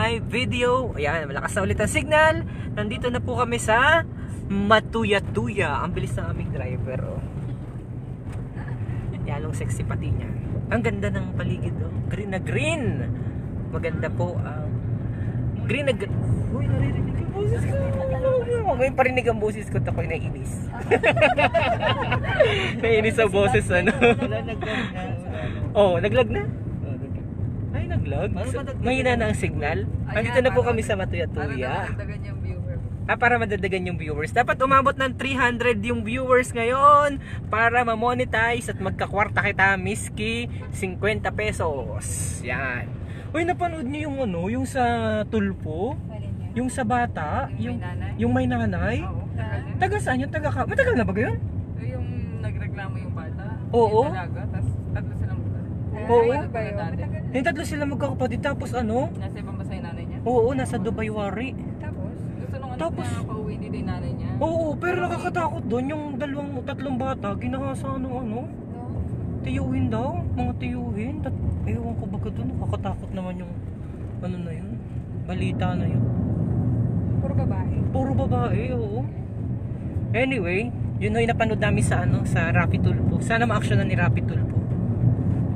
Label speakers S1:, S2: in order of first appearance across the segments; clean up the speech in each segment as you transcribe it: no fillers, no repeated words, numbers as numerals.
S1: live video. Ayan, malakas na ulit ang signal. Nandito na po kami sa Matuyatuya. Ang bilis ng aming driver, oh. Yalong sexy pati niya. Ang ganda ng paligid, oh. Green na green. Maganda po ang green na green. Uy, naririnig yung boses ko. Ngayon parinig ang boses ko, ako'y naiinis. Naiinis sa boses, ano. Oh, naglag na? Ay, naglag? Mahina na ang signal. Nandito na po kami sa Matuyatuya. Para madagdagan yung viewers. Dapat umabot ng 300 yung viewers ngayon para ma-monetize at magkakwarta kita, miski 50 pesos. Yan. Uy, napanood niyo yung ano, yung sa Tulpo? Yung sa bata? Yung may nanay? Taga saan yun? Matagal na ba yun?
S2: Yung nagreklamo yung bata.
S1: Oo.
S2: Yung dalaga, tapos tatlo silang
S1: Oo. Yung tatlo sila magkakapatid, tapos ano?
S2: Nasa ibang basa yung nanay niya?
S1: Oo, nasa Dubai Wari.
S2: Gusto nung anak
S1: Tapos,
S2: niya pauwi dito yung nanay niya.
S1: Oo, pero nakakatakot doon yung tatlong bata, ginahasa ano, tiyuhin daw, mga tiyuhin. Ewan ko baga doon, nakakatakot naman yung ano na yun, balita na yun.
S3: Puro babae.
S1: Puro babae, oo. Anyway, yun na yung napanood namin sa ano, sa Rapid Tulpo. Sana ma-actionan ni Rapid Tulpo.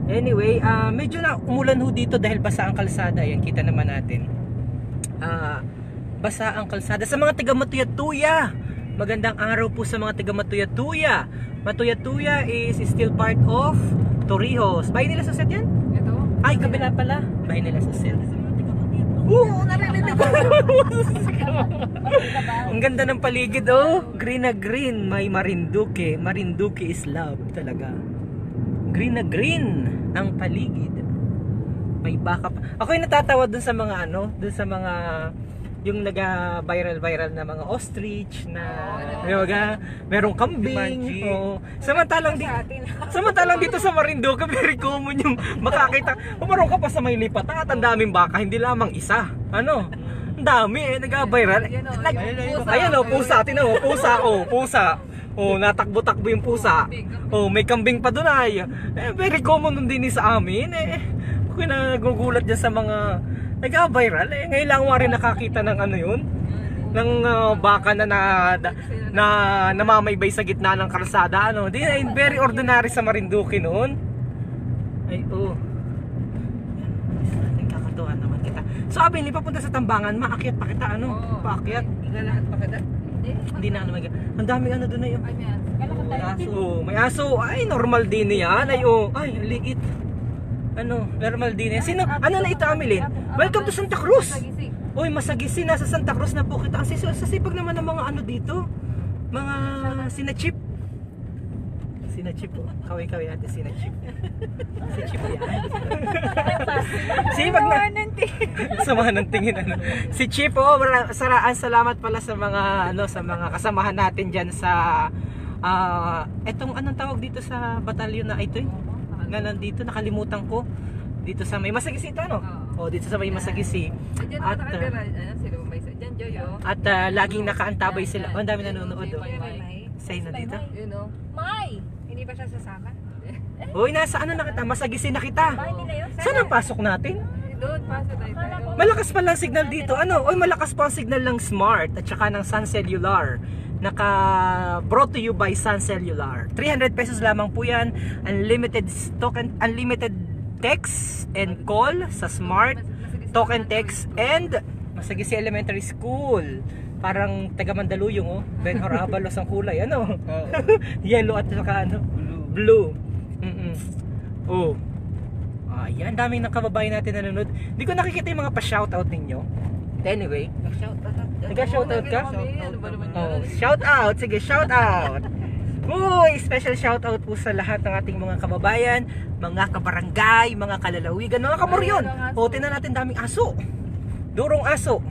S1: Anyway, medyo na umulan ho dito dahil basa ang kalsada. Yan, kita naman natin. Basa ang kalsada. Sa mga taga Matuyatuya, magandang araw po sa mga taga Matuyatuya. Matuyatuya is still part of Torrijos. Bahay nila sa set yan?
S2: Ito?
S1: Ay, kabila pala. Bahay nila sa set. Oo, narinig ko. Ang ganda ng paligid, oh. Green na green. May Marinduque. Marinduque is love talaga. Green na green ang paligid. May baka pa. Ako yung natatawa dun sa mga ano, dun sa mga yung naga-viral na mga ostrich na merong kambing. Oh. Samantalang dito sa Marinduque, very common yung makakita. Umarong ka pa sa may lipatan at ang daming baka, hindi lamang isa. Ano? Ang dami eh, naga-viral. Ayan oh, pusa, tinaw, pusa. Oh, natakbo-takbo yung pusa. Oh, may kambing pa doon ay. Very common nun din sa amin eh. Ako na nagugulat dyan sa mga nag-viral eh. Ngayon lang mo rin nakakita ng ano yun, ng baka na namamaybay sa gitna ng kalsada, ano. Di very ordinary sa Marinduque noon. Ay, oh. Kakatuwa naman kita. Sabi ni papunta sa Tambangan, maakyat pa kita, ano? Paakyat.
S2: Lahat pa kada?
S1: Hindi na naman. Ang daming ano doon na yun.
S2: Ay, may aso.
S1: May aso. Ay, normal din yan. Ay, oh. Ay, liit. Ano, normal din yan. Sino? Ano na ito, Amelin? Welcome to Santa Cruz. Uy, Masagisi. Nasa Santa Cruz na po kita. Ang sasipag naman ng mga ano dito. Mga sinachip. Sinachip po. Kaway-kaway natin sinachip. Si Chip yan. Sipag na. Samahan ng tingin, ano. Si Chip, oh, salamat pala sa mga ano, sa mga kasamahan natin diyan sa etong anong tawag dito sa batalyon na ito, na nandito, nakalimutan ko. Dito sa may Masagisi ito, ano? Oh, dito sa may Masagisi. At laging nakaantabay sila. Oh, ang dami nanonood, oh. Say na dito.
S3: May! Hindi ba siya sasama?
S1: Uy, nasa ano na kita? Masagisi na kita. Saan ang pasok natin?
S2: Doon, pasok tayo.
S1: Malakas pa lang signal dito. Ano? Uy, malakas pa ang signal ng Smart at saka ng Sun Cellular. Brought to you by Sun Cellular. 300 pesos lamang po yan. Unlimited token, unlimited text and call sa Smart, token text, and Masagisi Elementary School. Parang taga Mandaluyong, oh. Ben-Hur Abalos ang kulay, ano? Yellow at saka ano? Blue. Oh. Ayan, daming nakababayan natin nanonood. Hindi ko nakikita yung mga pa-shoutout ninyo. Anyway, nag-shoutout ka? Oh, shoutout, sige, shoutout. Uy, special shoutout po sa lahat ng ating mga kababayan, mga kabarangay, mga kalalawigan, mga kamoryon. O, tingnan natin, daming aso. Durong aso.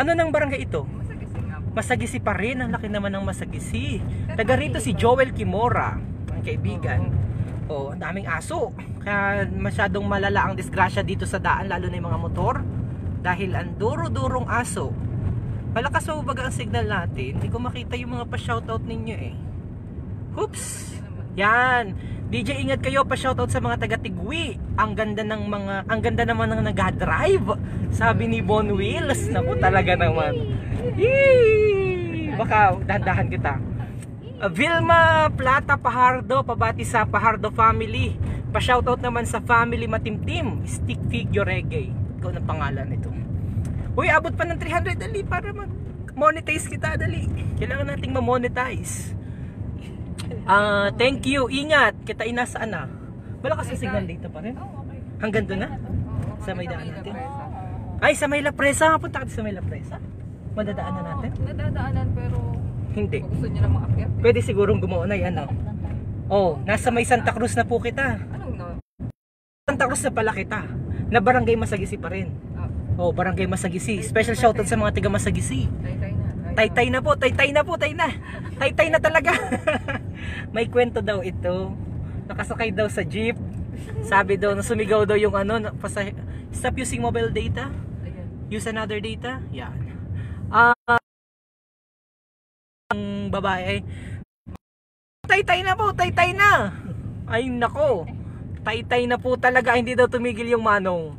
S1: Ano nang barangay ito? Masagisi pa rin, ang laki naman ng Masagisi. Taga rito si Joel Kimora, ang kaibigan. Oh, ang daming aso. Kaya masyadong malala ang disgrasya dito sa daan, lalo na yung mga motor. Dahil ang duro-durong aso. Malakas so baga ang signal natin. Hindi ko makita yung mga pa-shoutout ninyo eh. Oops! Yan. DJ, ingat kayo, pa-shoutout sa mga taga-Tigwi. Ang ganda naman ng nag-drive. Sabi ni Bon Wheels. Naku, talaga naman. Yee! Baka dahan-dahan kita. Vilma Plata Pahardo, pabati sa Pahardo family. Pa-shoutout naman sa family Matimtim, Stick Figure Reggae. Ikaw na pangalan nito. Uy, abot pa ng 300, dali, para mag-monetize kita, dali. Kailangan nating ma-monetize. Thank you, ingat. Kita inasaan na. Malakas ang signal dito pa rin.
S3: Oh, okay.
S1: Hanggang doon na?
S2: Oo,
S1: Sa may daan
S2: May
S1: natin?
S2: Presa.
S1: Ay, sa may La Presa. Punta ka sa may La Presa. Madadaan na natin?
S2: Nadadaanan pero
S1: Hindi.
S2: kung gusto nyo lang maakyat.
S1: Pwede sigurong gumuunay, ano? Oh, nasa may Santa Cruz na po kita.
S2: Anong no?
S1: Santa Cruz na pala kita. Na Barangay Masagisi pa rin. Oh, Barangay Masagisi. Special shoutout sa mga taga Masagisi.
S2: Taytay na.
S1: Taytay na po, taytay na po, tay na. Taytay na talaga. May kwento daw ito. Nakasakay daw sa jeep. Sabi daw, sumigaw daw yung ano, stop using mobile data.
S2: Ayan.
S1: Use another data. Yan. Ang babae, taytay na po, taytay na. Ay nako. Taytay na po talaga, hindi daw tumigil yung manong.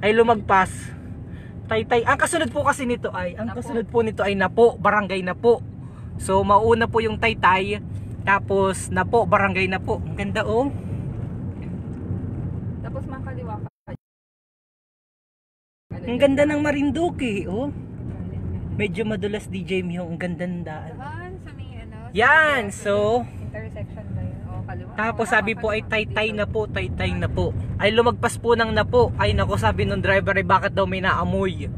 S1: Ay lumagpas. Taytay. Ang kasunod po kasi nito ay, Napo, Barangay Napo. So mauna po yung Taytay, tapos Napo, Barangay Napo. Ang ganda oh.
S2: Tapos makaliwa ka.
S1: Ang ganda ng Marinduque oh. Medyo madulas DJ Mio, ang ganda ng daan.
S3: Saan? Sa may ano?
S1: Yan, so
S3: Intersection ba yun?
S2: Oo, kaliwa.
S1: tapos sabi po ay Taytay na po, Taytay na po. Ay lumagpas po ng Napo. Ay nako, sabi nung driver ay bakit daw may naamoy.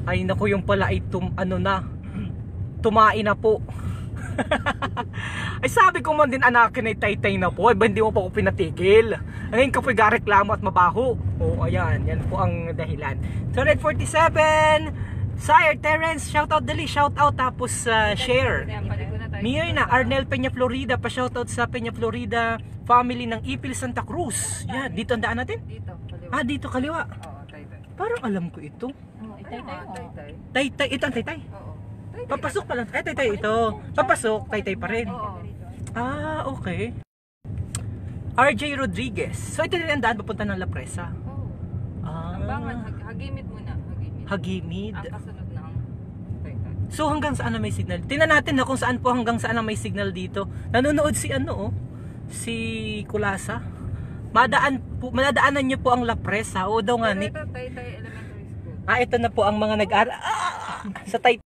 S1: Ay nako, yung pala ay tumain na po. Ay sabi ko man din, anakin ay Taytay na po. Ay ba hindi mo pa ako pinatigil? Ngayon ka po gareklamo at mabaho. O ayan, yan po ang dahilan. 247 Sire Terence, shoutout dali, shoutout tapos share.
S2: Ayan, paligo na tayo.
S1: Mirna Arnel Peña Florida, pa-shoutout sa Peña Florida family ng Ipil Santa Cruz. Yan, dito ang daan natin?
S2: Dito, kaliwa.
S1: Ah, dito kaliwa.
S2: Oo, Taytay.
S1: Parang alam ko ito.
S2: Taytay. Taytay.
S1: Taytay, ito ang Taytay.
S2: Oo. Taytay.
S1: Papasok pa lang. Taytay ito. Papasok, Taytay pa rin.
S2: Oo.
S1: Ah, okay. RJ Rodriguez. So ito rin ang daan papunta ng La Presa.
S2: Oo.
S1: Ah,
S2: Ambangan, hagimit muna. Hagimit.
S1: Hagimid.
S2: Ang kasunod ng Taytay.
S1: So hanggang saan na may signal? Tingnan natin na kung saan po hanggang saan na may signal dito. Nanonood si ano oh, si Kulasa. Madadaanan niyo po ang La Presa. O daw nga ni.
S2: Ito, Taytay Elementary School.
S1: Ah, ito na po ang mga nag-aaral sa Taytay.